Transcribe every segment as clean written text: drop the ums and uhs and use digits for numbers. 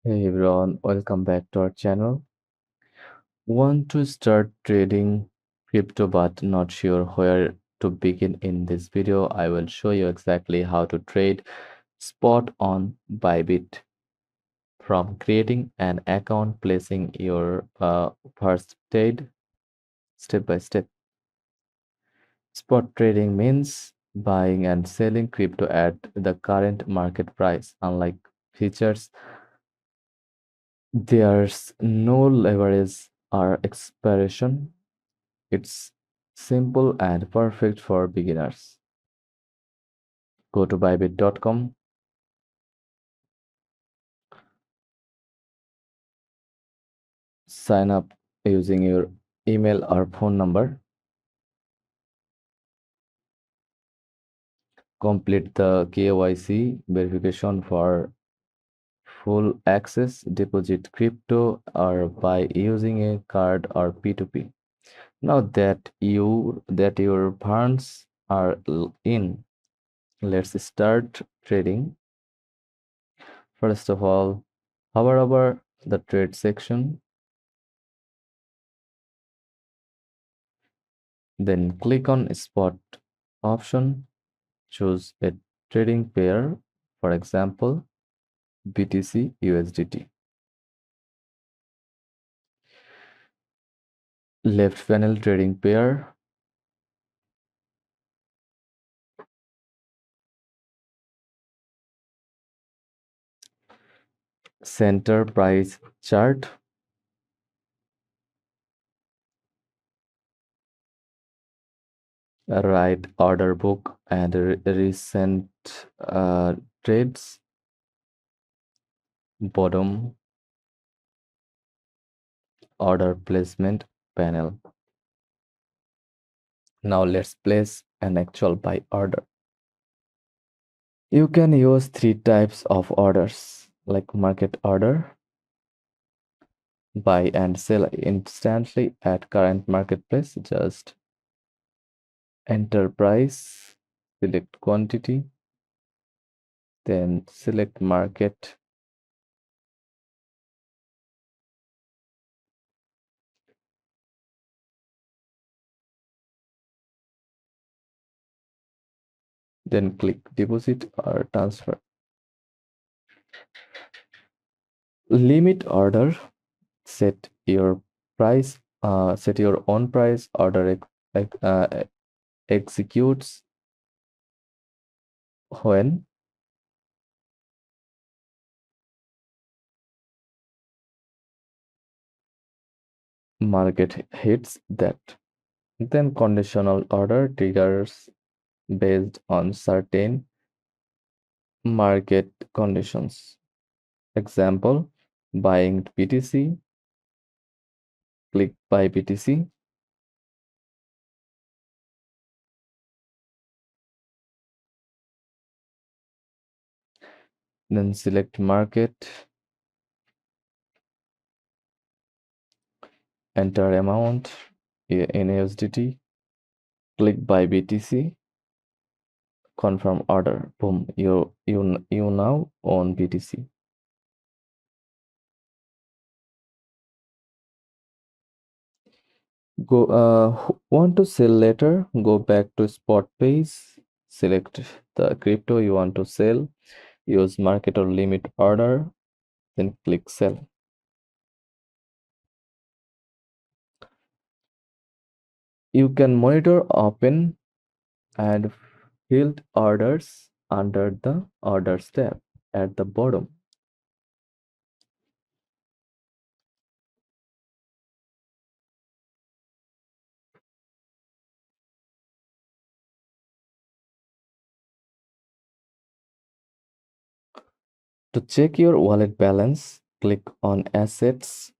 Hey everyone, welcome back to our channel. Want to start trading crypto but not sure where to begin? In this video, I will show you exactly how to trade spot on Bybit from creating an account, placing your first trade step by step. Spot trading means buying and selling crypto at the current market price. Unlike futures, there's no leverage or expiration. It's simple and perfect for beginners. Go to bybit.com, sign up using your email or phone number, complete the KYC verification for full access, deposit crypto or by using a card or P2P. Now that your funds are in, let's start trading. First of all, hover over the trade section, then click on spot option, choose a trading pair, for example, BTC USDT. Left panel trading pair, center price chart, right order book and recent trades, bottom order placement panel. Now let's place an actual buy order. You can use three types of orders like market order, buy and sell instantly at current marketplace. Just enter price, select quantity, then select market, then click deposit or transfer. Limit order, set your price, set your own price. Order executes when market hits that. Then conditional order triggers based on certain market conditions. Example, buying BTC, click buy BTC, then select market, enter amount in USDT, click buy BTC, confirm order. Boom, you now own BTC. Go want to sell later, go back to spot page, select the crypto you want to sell, use market or limit order, then click sell. You can monitor open and field orders under the orders tab at the bottom. To check your wallet balance, click on assets,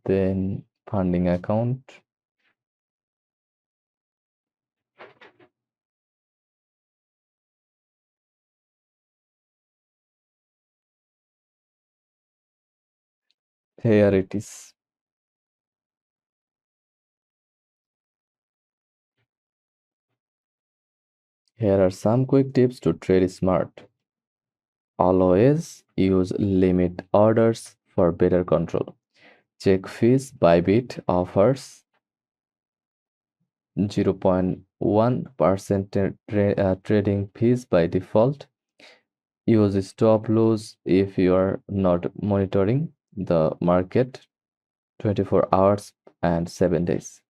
then funding account, here it is. Here are some quick tips to trade smart. Always use limit orders for better control. Check fees. Bybit offers 0.1% trading fees by default. Use stop loss if you are not monitoring the market 24 hours and 7 days.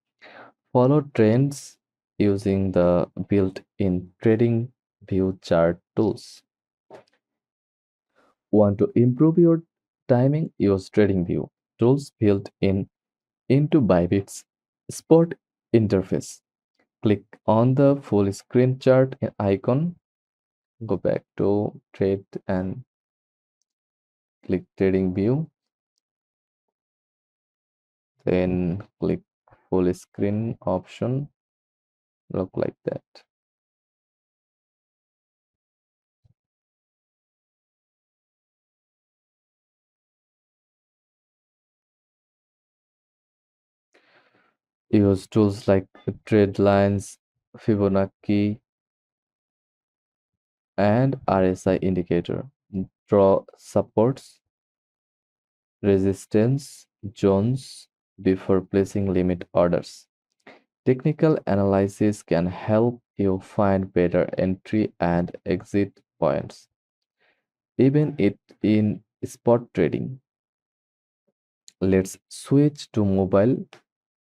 Follow trends using the built-in trading view chart tools. Want to improve your timing? Use TradingView tools built in into Bybit's Spot interface. Click on the full screen chart icon. Go back to Trade and click TradingView. Then click full screen option. Look like that. Use tools like trade lines, Fibonacci, and RSI indicator. Draw supports, resistance zones before placing limit orders. Technical analysis can help you find better entry and exit points, even it in spot trading. Let's switch to mobile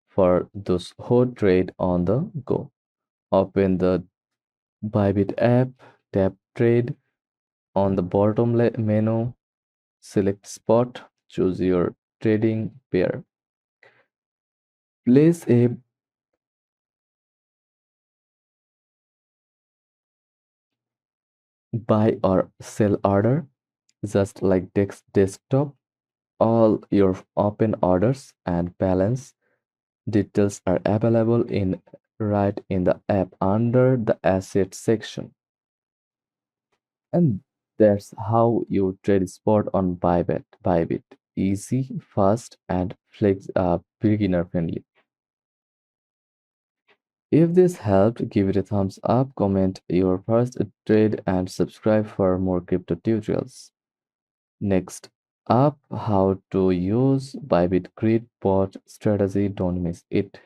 for those who trade on the go. Open the Bybit app, tap trade on the bottom menu, select spot, choose your trading pair. Place a buy or sell order, just like desktop. All your open orders and balance details are available in right in the app under the asset section. And that's how you trade spot on Bybit. Easy, fast, and beginner friendly. If this helped, give it a thumbs up, comment your first trade, and subscribe for more crypto tutorials. Next up, how to use Bybit Grid bot strategy. Don't miss it.